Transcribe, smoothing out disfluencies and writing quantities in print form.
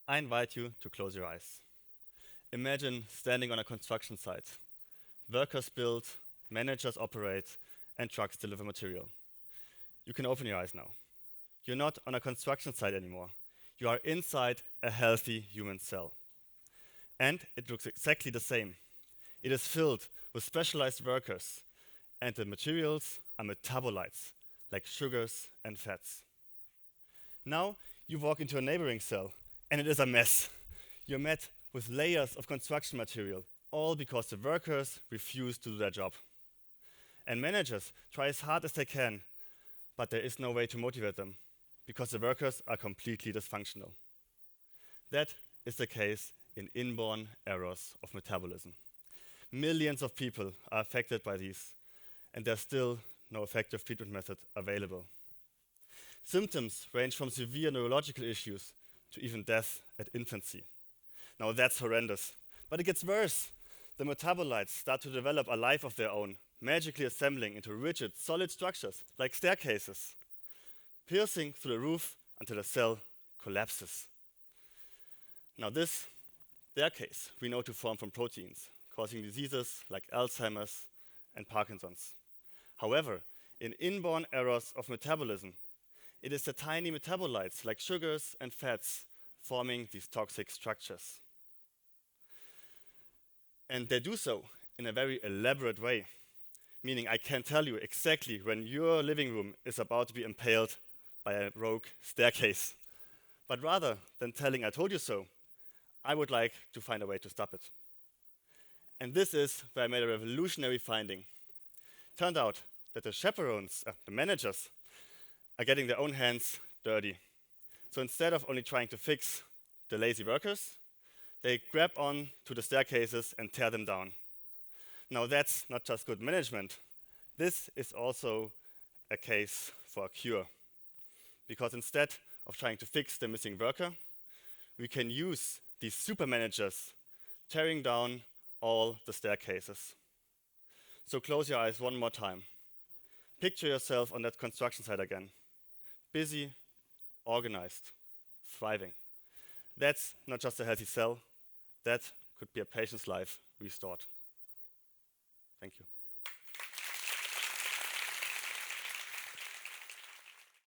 I invite you to close your eyes. Imagine standing on a construction site. Workers build, managers operate, and trucks deliver material. You can open your eyes now. You're not on a construction site anymore. You are inside a healthy human cell. And it looks exactly the same. It is filled with specialized workers, and the materials are metabolites, like sugars and fats. Now you walk into a neighboring cell, and it is a mess. You're met with layers of construction material, all because the workers refuse to do their job. And managers try as hard as they can, but there is no way to motivate them, because the workers are completely dysfunctional. That is the case in inborn errors of metabolism. Millions of people are affected by these, and there's still no effective treatment method available. Symptoms range from severe neurological issues to even death at infancy. Now that's horrendous, but it gets worse. The metabolites start to develop a life of their own, magically assembling into rigid, solid structures like staircases, piercing through the roof until the cell collapses. Now this staircase we know to form from proteins, causing diseases like Alzheimer's and Parkinson's. However, in inborn errors of metabolism, it is the tiny metabolites like sugars and fats forming these toxic structures. And they do so in a very elaborate way, meaning I can tell you exactly when your living room is about to be impaled by a rogue staircase. But rather than telling I told you so, I would like to find a way to stop it. And this is where I made a revolutionary finding. Turned out that the chaperones, the managers, are getting their own hands dirty. So instead of only trying to fix the lazy workers, they grab on to the staircases and tear them down. Now that's not just good management. This is also a case for a cure. Because instead of trying to fix the missing worker, we can use these super managers tearing down all the staircases. So close your eyes one more time. Picture yourself on that construction site again. Busy, organized, thriving. That's not just a healthy cell, that could be a patient's life restored. Thank you.